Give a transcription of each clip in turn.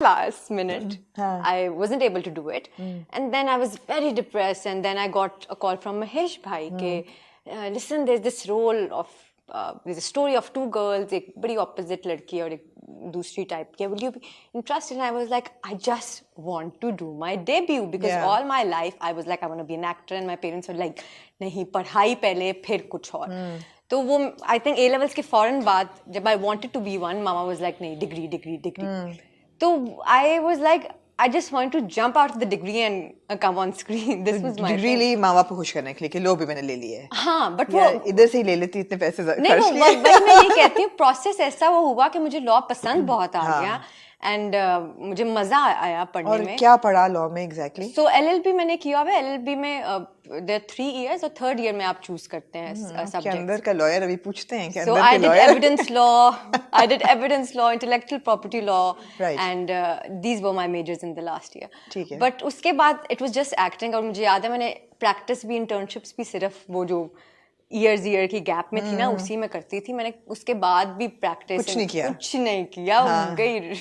last minute. I wasn't able to do it. And then I was very depressed. And then I got a call from Mahesh bhai ke, listen, there's this role of, there's a story of two girls, एक बड़ी opposite लड़की और एक दूसरी type की. Will you be interested? And I was like, I just want to do my debut because all my life I was like, I want to be an actor, and my parents were like, नहीं पढ़ाई पहले फिर कुछ और. तो वो I think A levels के फौरन बाद जब I wanted to be one, mama was like, नहीं degree. So I was like, I just want to jump out of the degree and come on screen. This was my degree ली माँ बाप को खुश करने के लिए कि लो भी मैंने ले ली है. हाँ, but वो इधर से ही ले लेती इतने पैसे खर्च लिए. नहीं, बट मैं ये कहती हूँ process ऐसा वो हुआ कि मुझे law पसंद बहुत आ गया and मुझे मजा आया पढ़ने में. और क्या पढ़ा law में exactly? So LLB मैंने किया हुआ है. LLB में there are 3 years और 3rd year में आप choose करते हैं subjects. के अंदर का lawyer अभी पूछते हैं कि So अंदर I के did lawyer. evidence law, I did evidence law, intellectual property law, Right. and these were my majors in the last year. ठीक है. But उसके बाद it was just acting और मुझे याद है मैंने practice भी internships भी सिर्फ वो जो year की gap में थी ना उसी में करती थी. मैंने उसके बाद भी practice कुछ नहीं किया. गई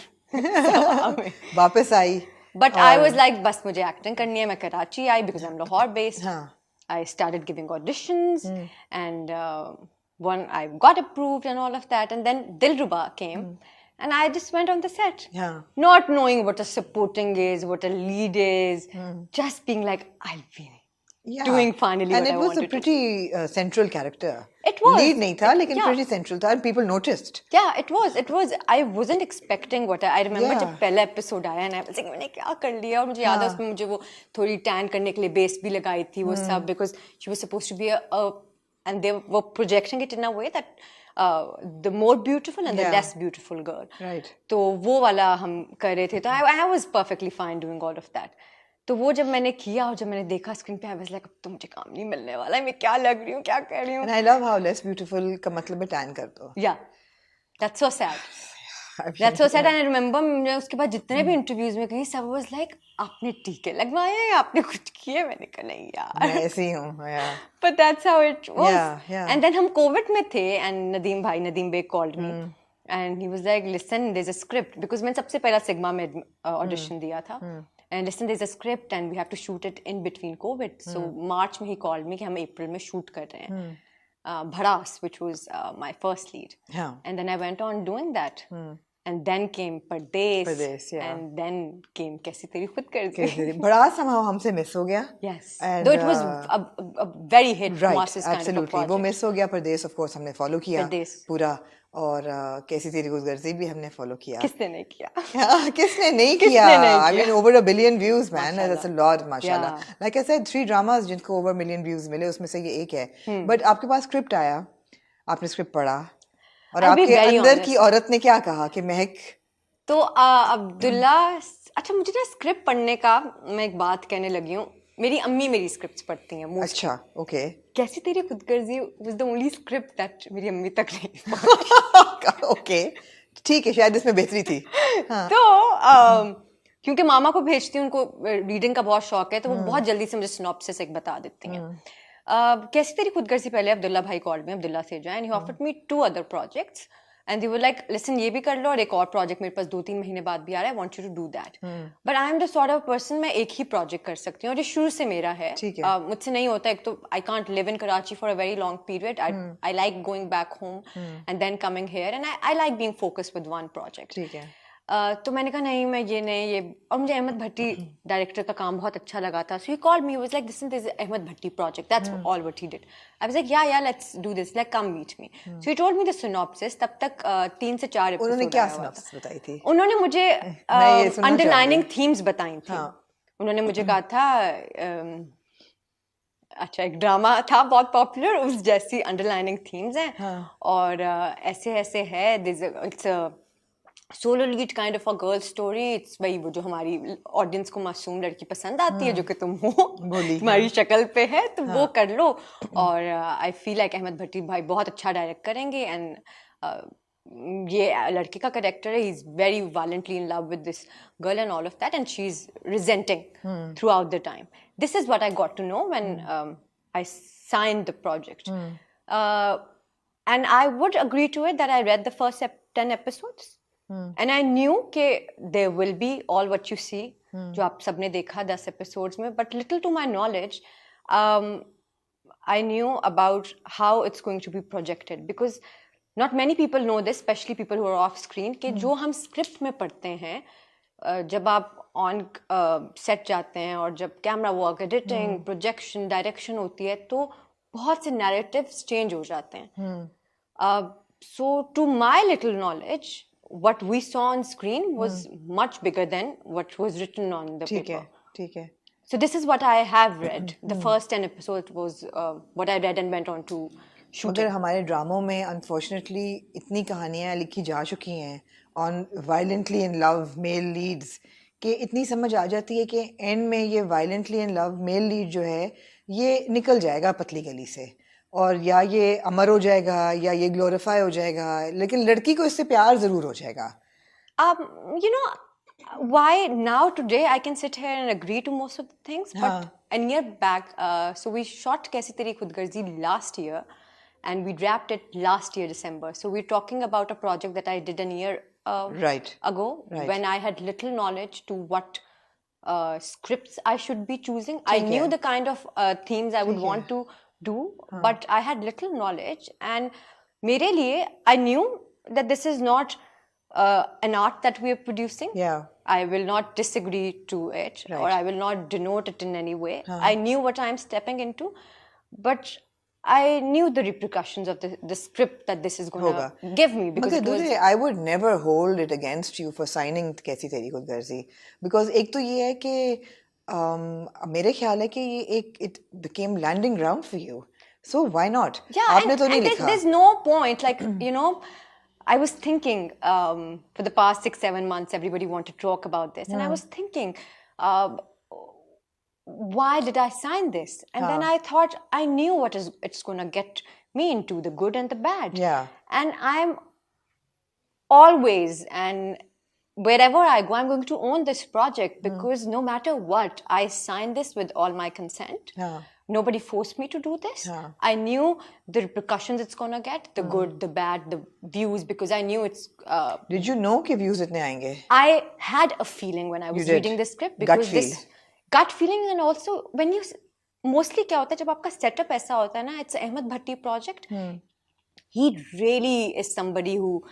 वापस आई. But I was like, बस मुझे acting करनी है. मैं कराची आई because I'm Lahore based. I started giving auditions and one I got approved and all of that, and then Dilruba came and I just went on the set, not knowing what a supporting is, what a lead is, just being like, I'll be doing finally and what I wanted to. And it was a pretty central character. It was. Lead नहीं था लेकिन pretty central था and people noticed. Yeah, it was. I wasn't expecting what I remember जब पहला episode आया and I was like मैंने क्या कर लिया. और मुझे याद है उसमें मुझे वो थोड़ी tan करने के लिए base भी लगाई थी वो सब because she was supposed to be a and they were projecting it in a way that the more beautiful and the less beautiful girl. Right. तो वो वाला हम कर रहे थे. तो I was perfectly fine doing all of that. तो वो जब मैंने किया और जब मैंने देखा स्क्रीन पे I was like अब तो मुझे काम नहीं मिलने वाला है. मैं क्या लग रही हूँ, क्या कर रही हूँ. And I love how less beautiful का मतलब है tan कर दो. Yeah, that's so sad. That's so sad. And I remember मैं उसके बाद जितने भी इंटरव्यूज में गई सब was like आपने टीके लगवाए हैं, आपने कुछ किए. मैंने कहा नहीं यार. मैं ऐसे ही हूँ. But that's how it was. Yeah. And then हम COVID में थे and Nadeem Beg called me and he was like, listen, there's a script because मैंने सबसे पहला Sigma में audition दिया था. And listen, there's a script and we have to shoot it in between COVID. So March में he called me कि हम April में shoot कर रहे हैं. Bharas, which was my first lead. And then I went on doing that. And then came Pardes. And then came कैसी तेरी खुद कर दी. Bharas somehow हमसे miss हो गया. Yes. And, though it was a very hit masses kind of a project. वो miss हो गया. Pardes of course हमने follow किया पूरा. और कैसी तेरी गुजगर्जी भी हमने फॉलो किया. किसने नहीं किया? किसने नहीं किया? I mean over a billion views man. That's a lot माशाल्लाह. Like I said 3 dramas जिनको over a million views मिले उसमें से ये एक है. But आपके पास स्क्रिप्ट आया, आपने स्क्रिप्ट पढ़ा और आपके अंदर की औरत ने क्या कहा कि महक. तो अब्दुल्ला अच्छा मुझे ना स्क्रिप्ट पढ़ने का मैं एक बात कहने लगी हूँ. मेरी अम्मी मेरी स्क्रिप्ट्स पढ़ती हैं. अच्छा ओके. कैसी तेरी खुदगर्जी was the only script that मेरी अम्मी तक नहीं. ओके ठीक है शायद इसमें बेहतरी थी. तो क्योंकि मामा को भेजती हूँ उनको रीडिंग का बहुत शौक है तो वो बहुत जल्दी से मुझे सिनॉप्सिस एक बता देती हैं. कैसी तेरी खुदगर्जी पहले अब्दुल्ला भाई कॉल्ड में अब्दुल्ला सेजा and he offered me 2 other projects. And they were like, listen, ये भी कर लो और एक और प्रोजेक्ट मेरे पास 2-3 महीने बाद भी आ रहा है. I want you to do that. But I am the sort of person मैं एक ही प्रोजेक्ट कर सकती हूँ और ये शुरू से मेरा है. मुझसे नहीं होता. एक तो I can't live in Karachi for a very long period. I like going back home and then coming here and I like being focused with one project. ठीक है. तो मैंने कहा नहीं मैं ये और मुझे अहमद भट्टी डायरेक्टर का काम बहुत अच्छा लगा था. So he called me, he was like, listen, there's an Ahmed Bhatti project. That's all what he did. I was like, yeah, let's do this. Like, come meet me. So he told me the synopsis. तब तक 3 से 4 episode. उन्होंने क्या synopsis बताई थी? उन्होंने मुझे underlining themes बताई थी. उन्होंने मुझे कहा था अच्छा एक ड्रामा था बहुत पॉपुलर उस जैसी underlining themes हैं और ऐसे है. It's a solo lead kind of a girl story. It's भाई वो जो हमारी ऑडियंस को मासूम लड़की पसंद आती है जो कि तुम हो तुम्हारी शक्ल पे है तो वो कर लो. और आई फील लाइक अहमद भट्टी भाई बहुत अच्छा डायरेक्ट करेंगे एंड ये लड़की का करेक्टर है. He is very violently in love with this girl and all of that and she is rejecting throughout the time. This is what I got to know when I signed the project and I would agree to it that I read the first 10 episodes. and I knew कि there will be all what you see, जो आप सबने देखा 10 episodes में, but little to my knowledge, I knew about how it's going to be projected, because not many people know this, especially people who are off screen, कि जो हम script में पढ़ते हैं, जब आप ऑन सेट जाते हैं और जब camera work, editing, projection, direction होती है, तो बहुत से नैरेटिव्स चेंज हो जाते हैं. So to my little knowledge, what we saw on screen was much bigger than what was written on the paper. ठीक है. So this is what I have read. The first 10 episodes was what I read and went on to shooting. मगर हमारे ड्रामों में unfortunately इतनी कहानियाँ लिखी जा चुकी हैं on violently in love male leads कि इतनी समझ आ जाती है कि एंड में ये violently in love male lead जो है ये निकल जाएगा पतली गली से, और या ये अमर हो जाएगा या ये ग्लोरीफाई हो जाएगा, लेकिन लड़की को इससे प्यार जरूर हो जाएगा. You know, why now today I can sit here and agree to most of the things, but a year back, so we shot Kaisi Teri Khudgarzi last year, and we wrapped it last year December. So we're talking about a project that I did a year ago, when I had little knowledge to what scripts I should be choosing. I knew the kind of themes I would want to do, but I had little knowledge, and mere liye, I knew that this is not an art that we are producing. I will not disagree to it, or I will not denote it in any way. I knew what I'm stepping into, but I knew the repercussions of the script that this is going to give me. Because I would never hold it against you for signing Kaisi Teri Khudgarzi, because एक तो ये है कि मेरे ख्याल है कि ये एक it became landing ground for you, so why not? आपने तो नहीं लिखा. There's no point, like you know, I was thinking for the past 6-7 months everybody wanted to talk about this, and I was thinking why did I sign this? And then I thought, I knew what it's going to get me into, the good and the bad. And I'm always, and wherever I go, I'm going to own this project, because no matter what, I signed this with all my consent. Nobody forced me to do this. I knew the repercussions it's going to get, the good, the bad, the views, because I knew it's... Did you know कि views इतने आएंगे? I had a feeling when I was reading the script, because gut feeling, and also when you... Mostly क्या होता है जब आपका setup ऐसा होता है ना, it's Ahmed Bhatti project. He really is somebody who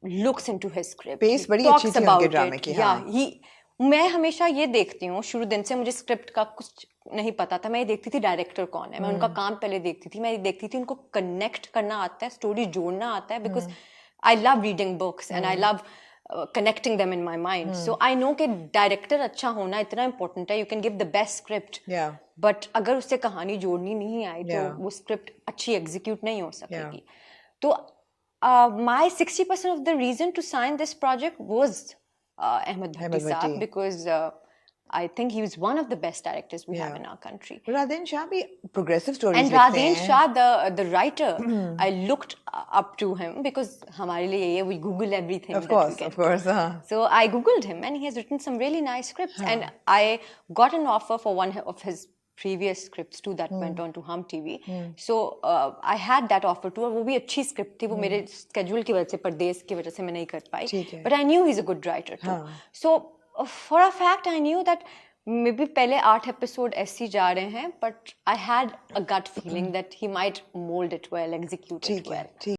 looks into his script. Pace बड़ी अच्छी थी उनके ड्रामे की. मैं हमेशा ये देखती हूँ, शुरू दिन से मुझे स्क्रिप्ट का कुछ नहीं पता था. मैं ये देखती थी डायरेक्टर कौन है, मैं उनका काम पहले देखती थी. मैं ये देखती थी उनको कनेक्ट करना आता है, स्टोरी जोड़ना आता है, because I love reading books and I love connecting them in my mind. So I know कि डायरेक्टर अच्छा होना इतना इम्पोर्टेंट है. You can give the best script, but अगर उससे कहानी जोड़नी नहीं आई तो वो स्क्रिप्ट अच्छी एग्जीक्यूट नहीं हो सकेगी. तो my 60% of the reason to sign this project was Ahmed Bhatti Saab, because I think he was one of the best directors we have in our country. Radhen Shah bhi progressive stories and Radhen Shah, the writer, I looked up to him, because हमारे लिए ये we Google everything. Of course. So I Googled him, and he has written some really nice scripts. And I got an offer for one of his previous scripts too that went on to Hum TV. So I had that offer too, और वो भी अच्छी script थी. वो मेरे schedule की वजह से, परदेश की वजह से मैं नहीं कर पाई. But I knew he's a good writer too. So for a fact I knew that maybe पहले 8 episode ऐसे जा रहे हैं, but I had a gut feeling that he might mold it well, execute it well.